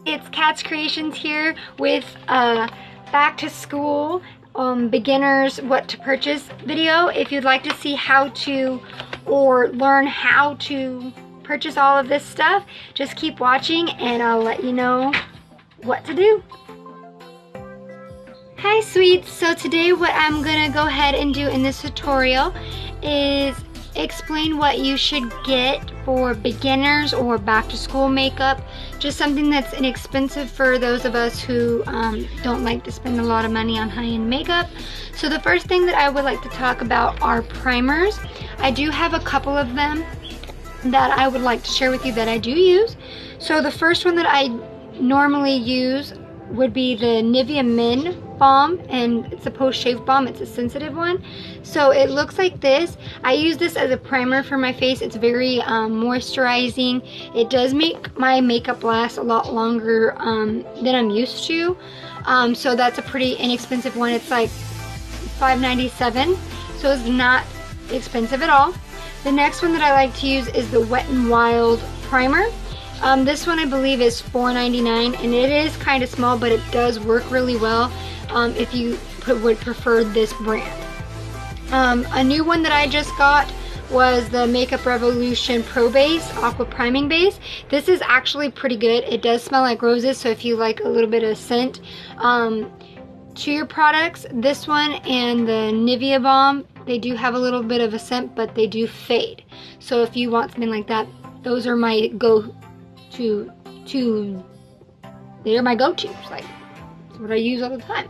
It's Kat's Creations here with a back to school beginners what to purchase video. If you'd like to see how to or learn how to purchase all of this stuff, just keep watching and I'll let you know what to do. Hi sweets, so today what I'm gonna go ahead and do in this tutorial is explain what you should get for beginners or back to school makeup. Just something that's inexpensive for those of us who don't like to spend a lot of money on high-end makeup. So the first thing that I would like to talk about are primers. I do have a couple of them that I would like to share with you that I do use. So the first one that I normally use would be the Nivea Men Balm, and it's a post-shave balm. It's a sensitive one. So it looks like this. I use this as a primer for my face. It's very moisturizing. It does make my makeup last a lot longer than I'm used to. So that's a pretty inexpensive one. It's like $5.97, so it's not expensive at all. The next one that I like to use is the Wet n Wild primer. This one I believe is $4.99, and it is kind of small, but it does work really well if you would prefer this brand. A new one that I just got was the Makeup Revolution Pro Base Aqua Priming Base. This is actually pretty good. It does smell like roses, so if you like a little bit of scent to your products, this one and the Nivea Balm, they do have a little bit of a scent, but they do fade. So if you want something like that, those are my they're my go-tos. Like, that's what I use all the time.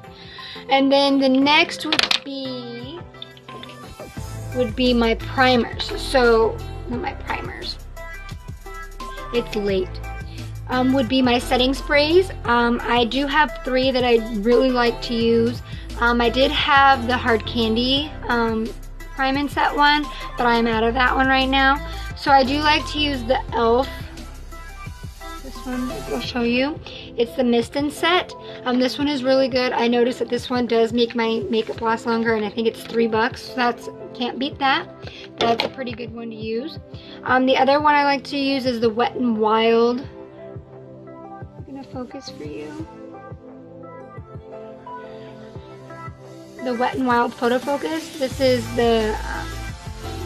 And then the next would be my primers. So, not my primers. It's late. Would be my setting sprays. I do have 3 that I really like to use. I did have the Hard Candy Prime and Set one, but I'm out of that one right now. So I do like to use the e.l.f. This one I'll show you. It's the Mist and Set. This one is really good. I noticed that this one does make my makeup last longer, and I think it's $3. So that's, can't beat that. That's a pretty good one to use. The other one I like to use is the Wet n Wild. I'm gonna focus for you. The Wet n Wild Photo Focus. This is the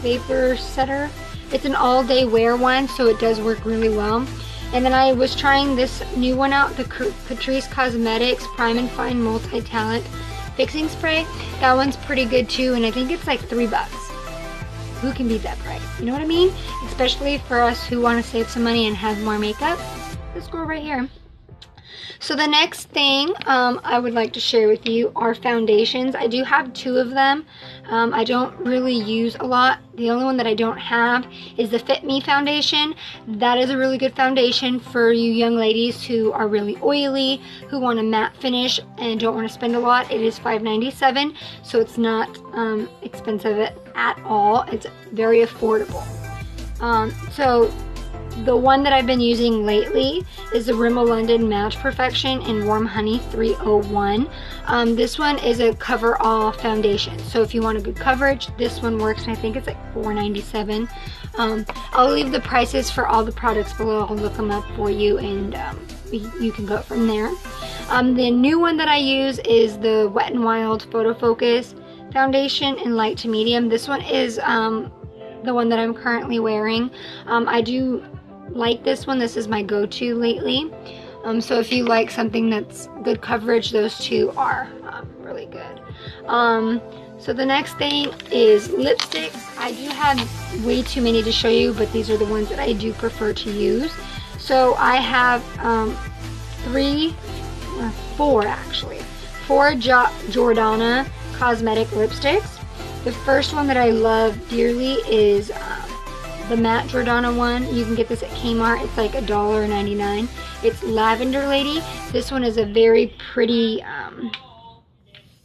Vapor Setter. It's an all-day wear one, so it does work really well. And then I was trying this new one out, the Catrice Cosmetics Prime and Fine Multi-Talent Fixing Spray. That one's pretty good too, and I think it's like $3. Who can beat that price? You know what I mean? Especially for us who want to save some money and have more makeup. This girl right here. So the next thing I would like to share with you are foundations. I do have 2 of them. I don't really use a lot. The only one that I don't have is the Fit Me foundation. That is a really good foundation for you young ladies who are really oily, who want a matte finish and don't want to spend a lot. It is $5.97, so it's not expensive at all. It's very affordable. So the one that I've been using lately is the Rimmel London Match Perfection in Warm Honey 301. This one is a cover-all foundation. So if you want a good coverage, this one works, and I think it's like $4.97. I'll leave the prices for all the products below. I'll look them up for you, and you can go from there. The new one that I use is the Wet n Wild Photo Focus Foundation in Light to Medium. This one is the one that I'm currently wearing. I do like this one. This is my go-to lately. So if you like something that's good coverage, those 2 are really good. So the next thing is lipsticks. I do have way too many to show you, but these are the ones that I do prefer to use. So I have 4 actually. 4 Jordana cosmetic lipsticks. The first one that I love dearly is the matte Jordana one. You can get this at Kmart. It's like $1.99. It's Lavender Lady. This one is a very pretty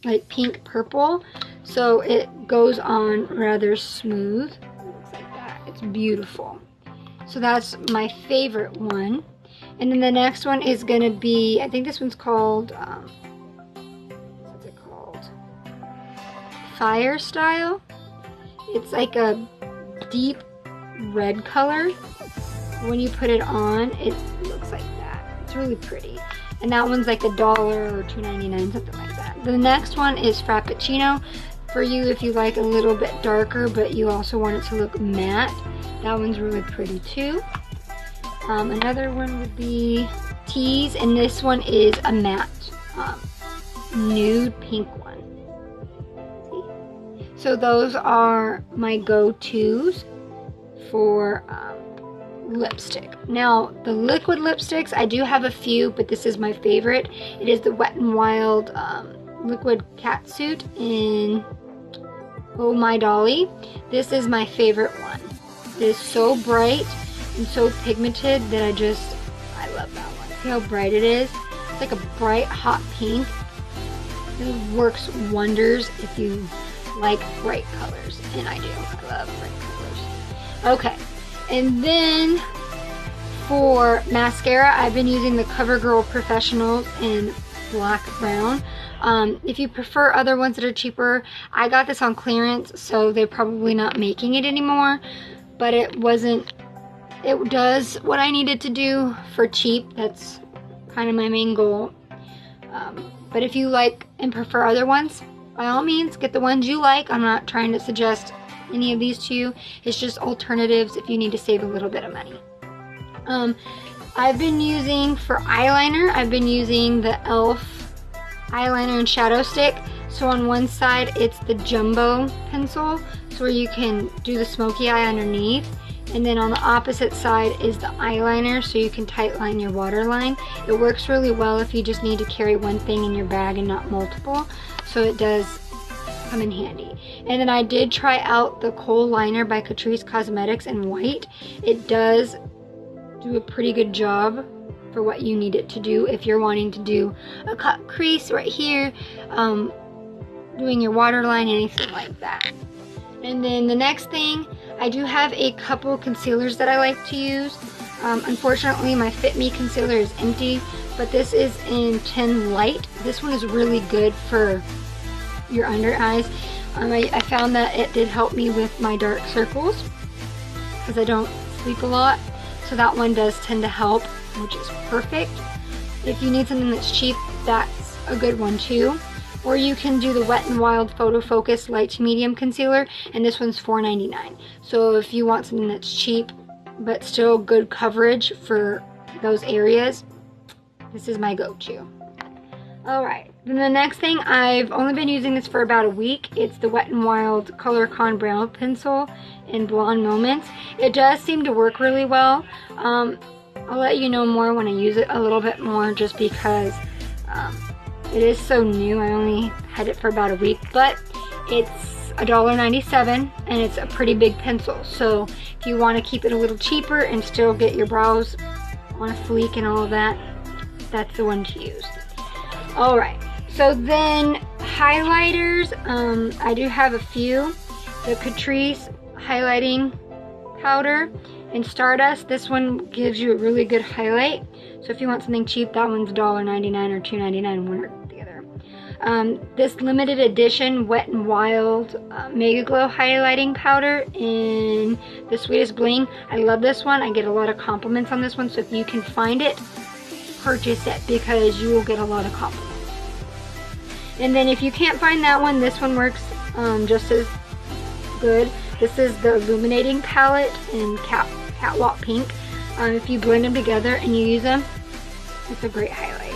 like pink purple, so it goes on rather smooth. It looks like that. It's beautiful. So that's my favorite one. And then the next one is gonna be, I think this one's called what's it called? Fire Style. It's like a deep red color. When you put it on, it looks like that. It's really pretty. And that one's like $1 or $2.99, something like that. The next one is Frappuccino. For you, if you like a little bit darker, but you also want it to look matte, that one's really pretty too. Another one would be Tease, and this one is a matte nude pink one. See? So those are my go-tos for lipstick. Now, the liquid lipsticks, I do have a few, but this is my favorite. It is the Wet n Wild liquid catsuit in Oh My Dolly. This is my favorite one. It is so bright and so pigmented that I love that one. See how bright it is? It's like a bright hot pink. It works wonders if you like bright colors, and I do. I love bright colors. Okay, and then for mascara, I've been using the CoverGirl Professionals in black brown. If you prefer other ones that are cheaper, I got this on clearance, so they're probably not making it anymore, but it does what I needed to do for cheap. That's kind of my main goal. But if you like and prefer other ones, by all means, get the ones you like. I'm not trying to suggest any of these to you. It's just alternatives if you need to save a little bit of money. I've been using, for eyeliner, I've been using the e.l.f. eyeliner and shadow stick. So on one side, it's the jumbo pencil, so where you can do the smoky eye underneath. And then on the opposite side is the eyeliner, so you can tight line your waterline. It works really well if you just need to carry one thing in your bag and not multiple. So it does come in handy. And then I did try out the Kohl liner by Catrice Cosmetics in white. It does do a pretty good job for what you need it to do. If you're wanting to do a cut crease right here, doing your waterline, anything like that. And then the next thing, I do have a couple concealers that I like to use. Unfortunately, my Fit Me concealer is empty, but this is in 10 Light. This one is really good for your under eyes. I found that it did help me with my dark circles because I don't sleep a lot. So that one does tend to help, which is perfect. If you need something that's cheap, that's a good one too. Or you can do the Wet n Wild Photo Focus Light to Medium Concealer, and this one's $4.99. So if you want something that's cheap, but still good coverage for those areas, this is my go-to. Alright, then the next thing, I've only been using this for about a week. It's the Wet n Wild Color Con Brow Pencil in Blonde Moments. It does seem to work really well. I'll let you know more when I use it a little bit more, just because it is so new. I only had it for about a week, but it's $1.97 and it's a pretty big pencil. So if you want to keep it a little cheaper and still get your brows on a fleek and all of that, that's the one to use. Alright, so then highlighters, I do have a few. The Catrice highlighting powder in Stardust. This one gives you a really good highlight. So if you want something cheap, that one's $1.99 or $2.99, one or the other. This limited edition Wet n Wild Mega Glow highlighting powder in the Sweetest Bling. I love this one. I get a lot of compliments on this one, so if you can find it, purchase it because you will get a lot of compliments. And then if you can't find that one, this one works just as good. This is the Illuminating Palette in Catwalk Pink. If you blend them together and you use them, it's a great highlight.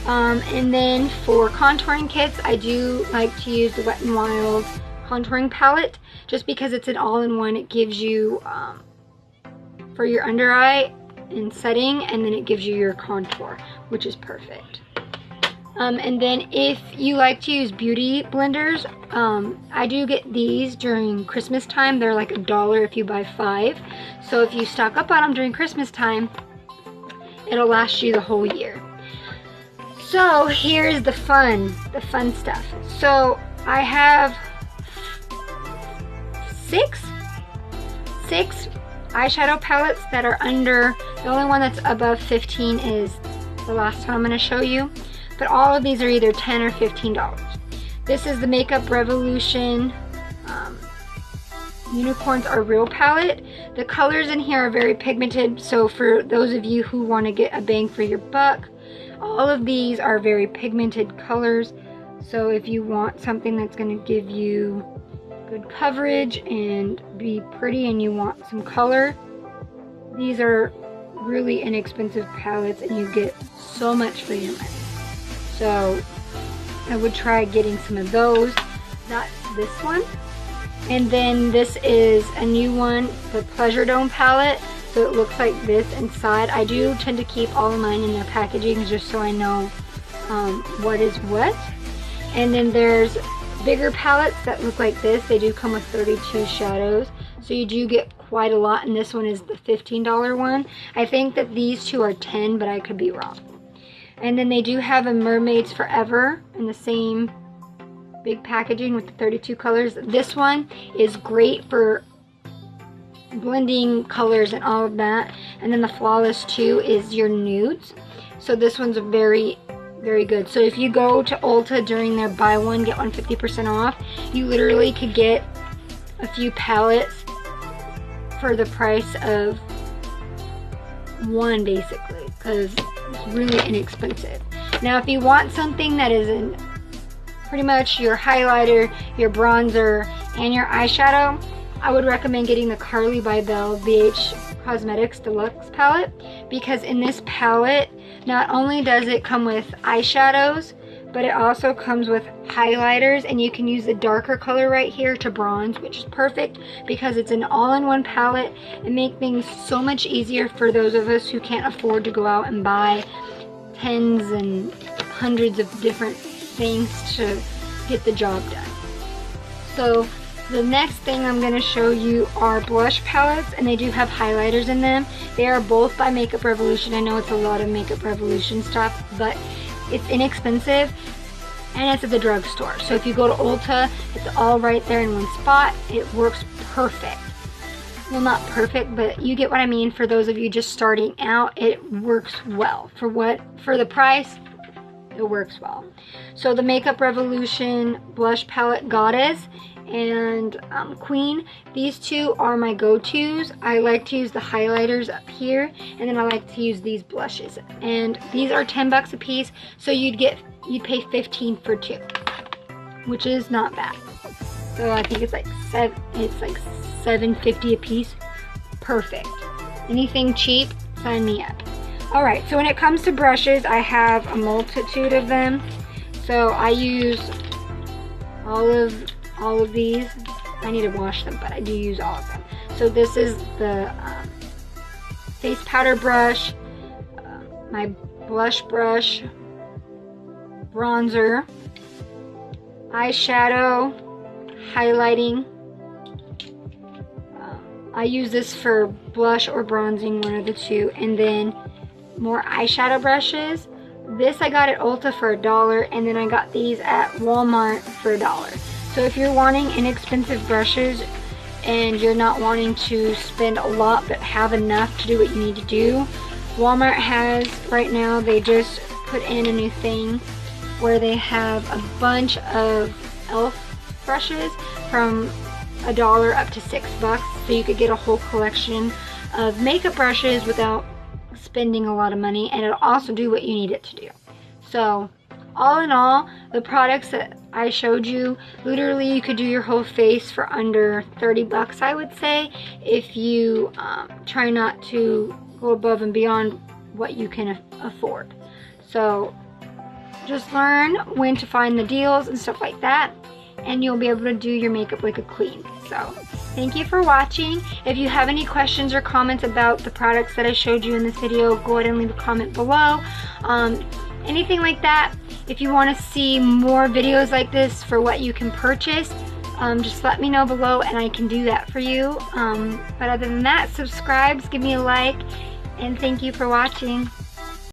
And then for contouring kits, I do like to use the Wet n Wild contouring palette, just because it's an all-in-one. It gives you for your under eye and setting, and then it gives you your contour, which is perfect. And then if you like to use beauty blenders, I do get these during Christmas time. They're like $1 if you buy 5. So if you stock up on them during Christmas time, it'll last you the whole year. So here's the fun stuff. So I have six eyeshadow palettes that are under. The only one that's above 15 is the last one I'm going to show you. But all of these are either $10 or $15. This is the Makeup Revolution Unicorns Are Real palette. The colors in here are very pigmented, so for those of you who want to get a bang for your buck, all of these are very pigmented colors. So if you want something that's going to give you good coverage and be pretty and you want some color, these are really inexpensive palettes and you get so much for your money. So I would try getting some of those. That's this one. And then this is a new one, the Pleasure Dome palette. So it looks like this inside. I do tend to keep all of mine in their packaging just so I know what is what. And then there's bigger palettes that look like this. They do come with 32 shadows. So you do get quite a lot, and this one is the $15 one. I think that these two are 10, but I could be wrong. And then they do have a Mermaids Forever in the same big packaging with the 32 colors. This one is great for blending colors and all of that. And then the Flawless 2 is your nudes. So this one's very good. So if you go to Ulta during their buy one get one 50% off, you literally could get a few palettes for the price of one, basically, because it's really inexpensive. Now if you want something that is in pretty much your highlighter, your bronzer, and your eyeshadow, I would recommend getting the Carly by Belle BH Cosmetics Deluxe palette, because in this palette not only does it come with eyeshadows, but it also comes with highlighters, and you can use the darker color right here to bronze, which is perfect because it's an all-in-one palette and make things so much easier for those of us who can't afford to go out and buy tens and hundreds of different things to get the job done. So the next thing I'm going to show you are blush palettes, and they do have highlighters in them. They are both by Makeup Revolution. I know it's a lot of Makeup Revolution stuff, but it's inexpensive and it's at the drugstore. So if you go to Ulta, it's all right there in one spot. It works perfect. Well, not perfect, but you get what I mean. For those of you just starting out, it works well. For the price, it works well. So the Makeup Revolution blush palette Goddess and Queen, these two are my go-tos. I like to use the highlighters up here, and then I like to use these blushes, and these are 10 bucks a piece, so you'd pay 15 for two, which is not bad. So I think it's like $7.50 a piece. Perfect. Anything cheap, sign me up. Alright, so when it comes to brushes, I have a multitude of them. So I use all of these. I need to wash them, but I do use all of them. So this is the face powder brush, my blush brush, bronzer, eyeshadow, highlighting. I use this for blush or bronzing, one of the two, and then more eyeshadow brushes. This I got at Ulta for $1, and then I got these at Walmart for $1. So if you're wanting inexpensive brushes and you're not wanting to spend a lot but have enough to do what you need to do, Walmart has, right now, they just put in a new thing where they have a bunch of e.l.f. brushes from $1 up to $6, so you could get a whole collection of makeup brushes without spending a lot of money, and it'll also do what you need it to do. So all in all, the products that I showed you, literally you could do your whole face for under 30 bucks, I would say, if you try not to go above and beyond what you can afford. So just learn when to find the deals and stuff like that, and you'll be able to do your makeup like a queen. So thank you for watching. If you have any questions or comments about the products that I showed you in this video, go ahead and leave a comment below. Anything like that. If you want to see more videos like this for what you can purchase, just let me know below and I can do that for you. But other than that, subscribe, give me a like, and thank you for watching.